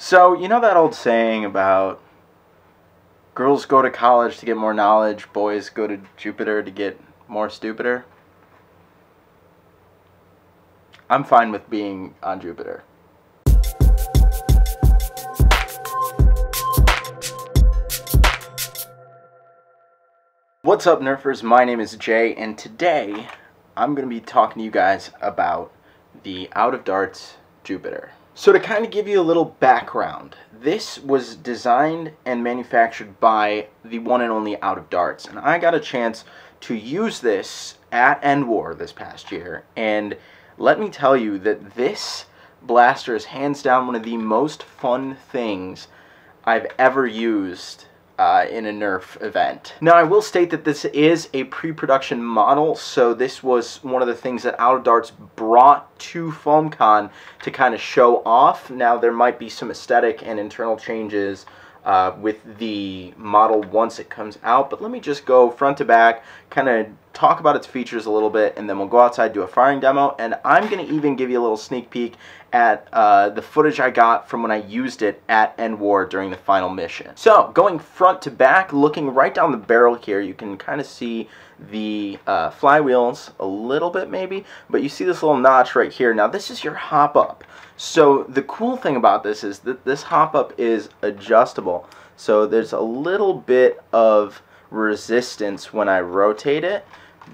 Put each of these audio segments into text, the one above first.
So, you know that old saying about girls go to college to get more knowledge, boys go to Jupiter to get more stupider? I'm fine with being on Jupiter. What's up, Nerfers? My name is Jay, and today I'm going to be talking to you guys about the OutOfDarts Jupiter. So to kind of give you a little background, this was designed and manufactured by the one and only OutOfDarts, and I got a chance to use this at End War this past year, and let me tell you that this blaster is hands down one of the most fun things I've ever used in a Nerf event. Now, I will state that this is a pre-production model, so this was one of the things that OutOfDarts brought to FoamCon to kind of show off. Now, there might be some aesthetic and internal changes with the model once it comes out, but let me just go front to back, kind of talk about its features a little bit, and then we'll go outside, do a firing demo, and I'm going to even give you a little sneak peek at the footage I got from when I used it at End War during the final mission. So, going front to back, looking right down the barrel here, you can kind of see the flywheels a little bit maybe, but you see this little notch right here. Now, this is your hop-up. So, the cool thing about this is that this hop-up is adjustable. So, there's a little bit of resistance when I rotate it,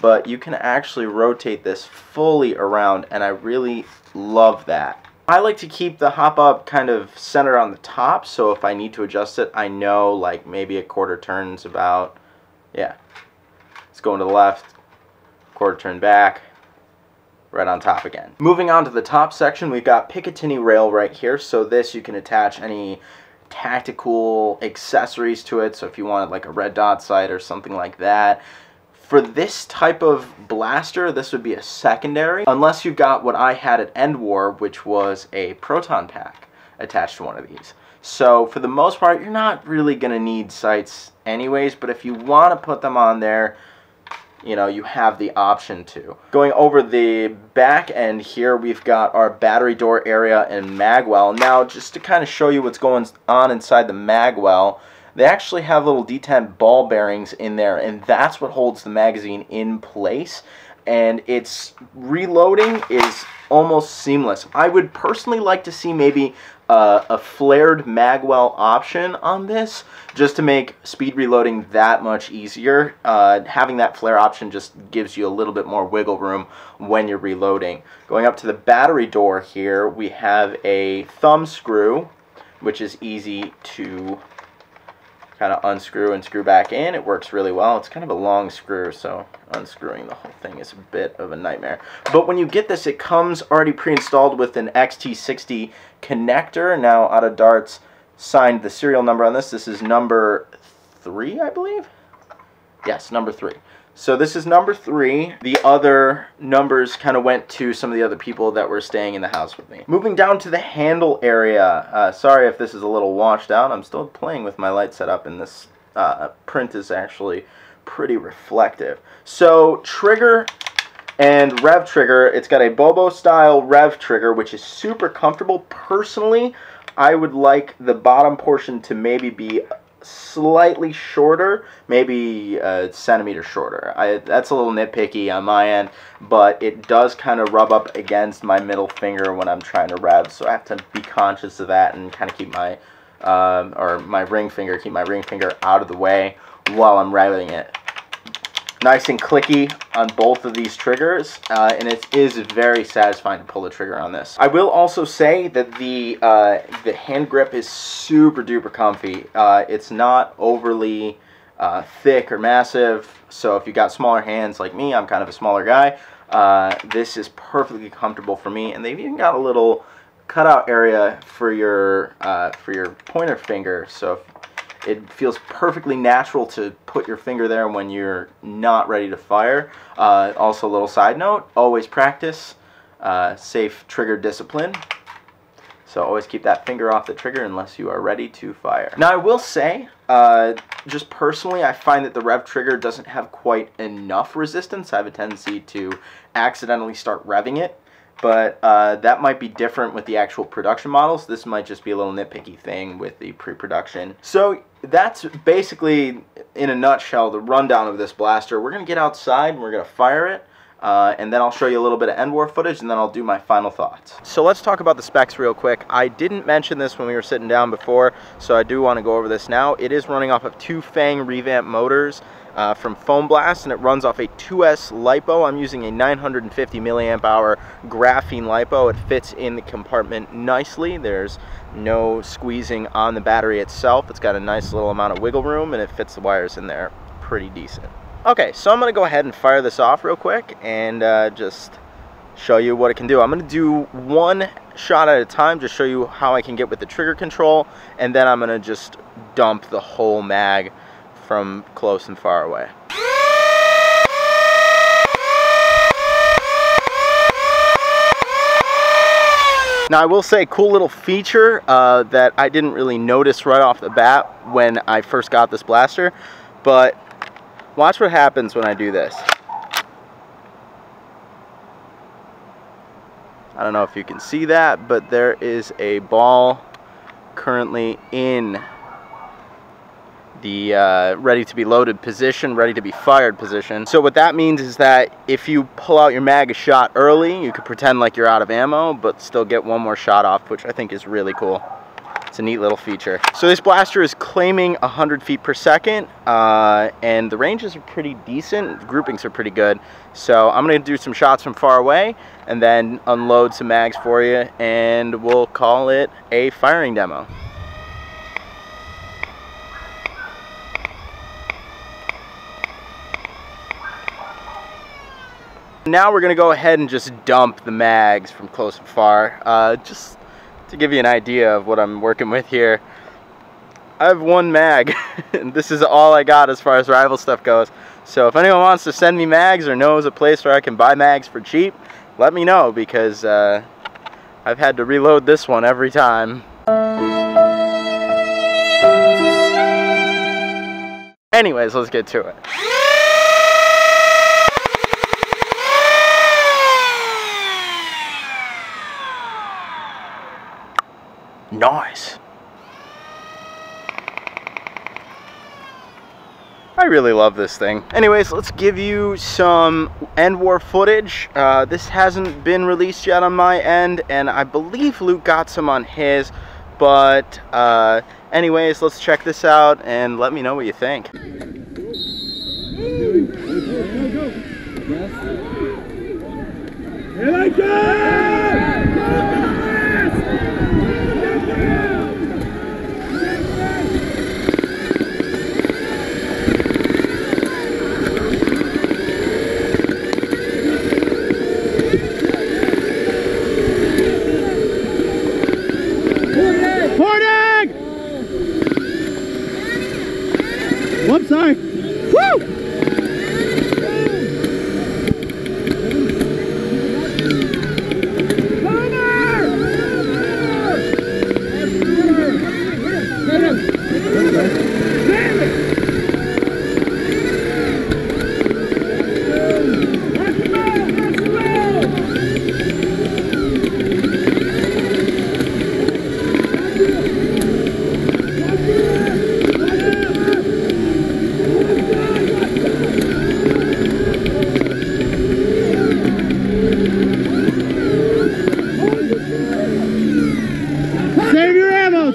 but you can actually rotate this fully around, and I really love that. I like to keep the hop up kind of centered on the top, so if I need to adjust it, I know like maybe a quarter turns about, yeah, it's going to the left, quarter turn back, right on top again. Moving on to the top section, we've got Picatinny rail right here, so this you can attach any tactical accessories to it, so if you wanted like a red dot sight or something like that. For this type of blaster, this would be a secondary, unless you've got what I had at End War, which was a proton pack attached to one of these. So for the most part, you're not really going to need sights anyways, but if you want to put them on there, you know, you have the option to. Going over the back end here, we've got our battery door area and magwell. Now, just to kind of show you what's going on inside the magwell, they actually have little D10 ball bearings in there, and that's what holds the magazine in place, and its reloading is almost seamless. I would personally like to see maybe a flared magwell option on this, just to make speed reloading that much easier. Having that flare option just gives you a little bit more wiggle room when you're reloading. Going up to the battery door here, we have a thumb screw, which is easy to kind of unscrew and screw back in. It works really well. It's kind of a long screw, so unscrewing the whole thing is a bit of a nightmare. But when you get this, it comes already pre-installed with an XT60 connector. Now, OutOfDarts signed the serial number on this. This is number 3, I believe? Yes, number 3. So this is number 3. The other numbers kind of went to some of the other people that were staying in the house with me. Moving down to the handle area. Sorry if this is a little washed out. I'm still playing with my light setup, and this print is actually pretty reflective. So trigger and rev trigger. It's got a Bobo style rev trigger, which is super comfortable. Personally, I would like the bottom portion to maybe be slightly shorter, maybe a centimeter shorter. That's a little nitpicky on my end, but it does kind of rub up against my middle finger when I'm trying to rev, so I have to be conscious of that and kind of keep my my ring finger out of the way while I'm revving it. Nice and clicky on both of these triggers, and it is very satisfying to pull the trigger on this. I will also say that the hand grip is super duper comfy. It's not overly thick or massive, so if you got smaller hands like me, I'm kind of a smaller guy, this is perfectly comfortable for me. And they've even got a little cutout area for your pointer finger, so it feels perfectly natural to put your finger there when you're not ready to fire. Also, a little side note, always practice safe trigger discipline. So always keep that finger off the trigger unless you are ready to fire. Now, I will say, just personally, I find that the rev trigger doesn't have quite enough resistance. I have a tendency to accidentally start revving it but that might be different with the actual production models. This might just be a little nitpicky thing with the pre-production. So that's basically, in a nutshell, the rundown of this blaster. We're going to get outside and we're going to fire it. And then I'll show you a little bit of end war footage, and then I'll do my final thoughts. So let's talk about the specs real quick. I didn't mention this when we were sitting down before, so I do want to go over this now. It is running off of 2 Fang revamp motors from Foam Blast, and it runs off a 2S LiPo. I'm using a 950 milliamp hour graphene LiPo. It fits in the compartment nicely. There's no squeezing on the battery itself. It's got a nice little amount of wiggle room, and it fits the wires in there pretty decent. Okay, so I'm going to go ahead and fire this off real quick and just show you what it can do. I'm going to do one shot at a time, just show you how I can get with the trigger control, and then I'm going to just dump the whole mag from close and far away. Now I will say, cool little feature that I didn't really notice right off the bat when I first got this blaster, but watch what happens when I do this. I don't know if you can see that, but there is a ball currently in the ready to be loaded position, ready to be fired position. So what that means is that if you pull out your mag a shot early, you could pretend like you're out of ammo, but still get one more shot off, which I think is really cool. It's a neat little feature. So this blaster is claiming 100 feet per second, and the ranges are pretty decent. The groupings are pretty good. So I'm going to do some shots from far away and then unload some mags for you, and we'll call it a firing demo. Now we're going to go ahead and just dump the mags from close and far. Just to give you an idea of what I'm working with here, I have one mag, and this is all I got as far as rival stuff goes. So if anyone wants to send me mags or knows a place where I can buy mags for cheap, let me know, because I've had to reload this one every time. Anyways, let's get to it. Nice. I really love this thing. Anyways, let's give you some end war footage. This hasn't been released yet on my end, and I believe Luke got some on his, but anyways, let's check this out and let me know what you think. Here I go! One side. Woo!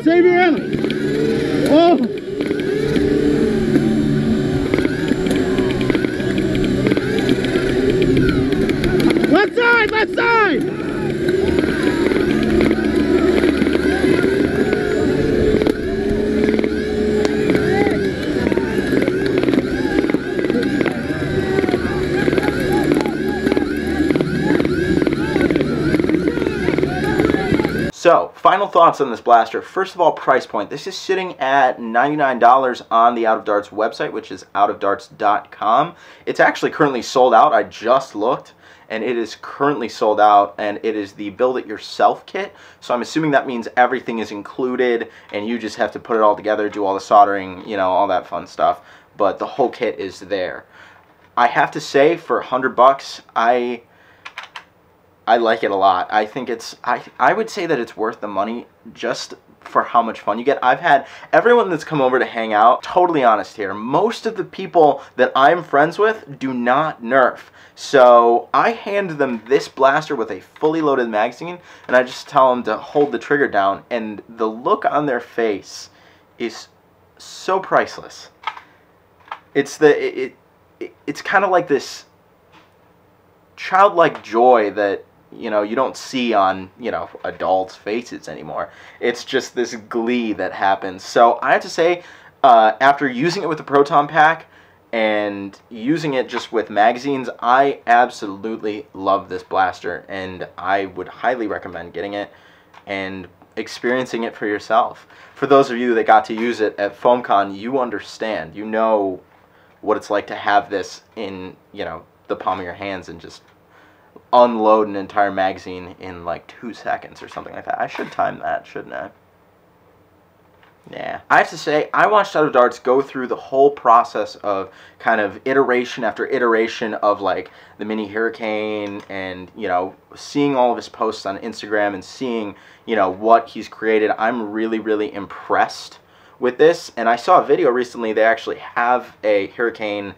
Save your ammo! Oh! Left side! Left side! So, final thoughts on this blaster. First of all, price point. This is sitting at $99 on the Out of Darts website, which is outofdarts.com. It's actually currently sold out. I just looked, and it is currently sold out, and it is the build it yourself kit. So I'm assuming that means everything is included, and you just have to put it all together, do all the soldering, you know, all that fun stuff. But the whole kit is there. I have to say, for $100, I like it a lot. I think it's, I would say that it's worth the money just for how much fun you get. I've had everyone that's come over to hang out, totally honest here, most of the people that I'm friends with do not Nerf. So I hand them this blaster with a fully loaded magazine, and I just tell them to hold the trigger down, and the look on their face is so priceless. It's it's kind of like this childlike joy that, you know, you don't see on, you know, adults' faces anymore. It's just this glee that happens. So I have to say, after using it with the Proton Pack and using it just with magazines, I absolutely love this blaster, and I would highly recommend getting it and experiencing it for yourself. For those of you that got to use it at FoamCon, you understand. You know what it's like to have this in, you know, the palm of your hands and just unload an entire magazine in like 2 seconds or something like that. I should time that, shouldn't I? Yeah. I have to say, I watched OutOfDarts go through the whole process of kind of iteration after iteration of like the mini hurricane, and, you know, seeing all of his posts on Instagram and seeing, you know, what he's created. I'm really, really impressed with this. And I saw a video recently, they actually have a hurricane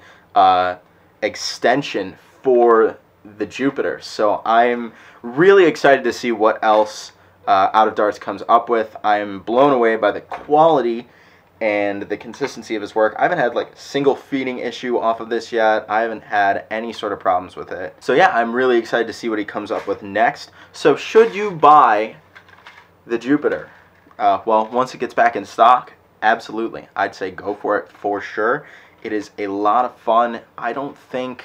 extension for the Jupiter. So I'm really excited to see what else OutOfDarts comes up with. I'm blown away by the quality and the consistency of his work. I haven't had like a single feeding issue off of this yet. I haven't had any sort of problems with it. So yeah, I'm really excited to see what he comes up with next. So should you buy the Jupiter? Well, once it gets back in stock, absolutely. I'd say go for it for sure. It is a lot of fun. I don't think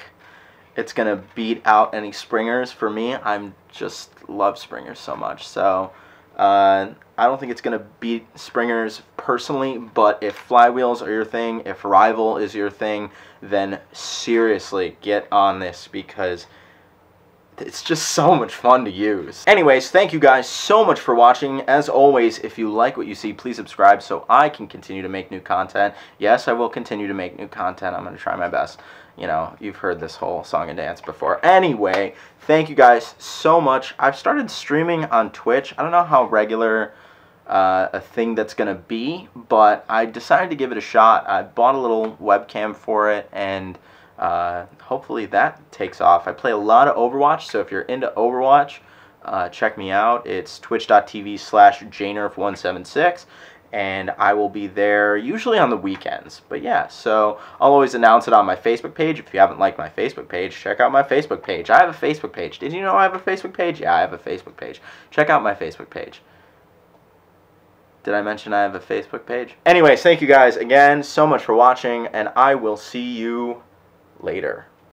it's going to beat out any Springers for me. I'm just love Springers so much. So I don't think it's going to beat Springers personally, but if flywheels are your thing, if Rival is your thing, then seriously get on this, because it's just so much fun to use. Anyways, thank you guys so much for watching. As always, if you like what you see, please subscribe so I can continue to make new content. Yes, I will continue to make new content. I'm going to try my best. You know, you've heard this whole song and dance before. Anyway, thank you guys so much. I've started streaming on Twitch. I don't know how regular a thing that's going to be, but I decided to give it a shot. I bought a little webcam for it, and hopefully that takes off. I play a lot of Overwatch, so if you're into Overwatch, check me out. It's twitch.tv/jnerf176, and I will be there usually on the weekends. But yeah, so I'll always announce it on my Facebook page. If you haven't liked my Facebook page, check out my Facebook page. I have a Facebook page. Did you know I have a Facebook page? Yeah, I have a Facebook page. Check out my Facebook page. Did I mention I have a Facebook page? Anyways, thank you guys again so much for watching, and I will see you later.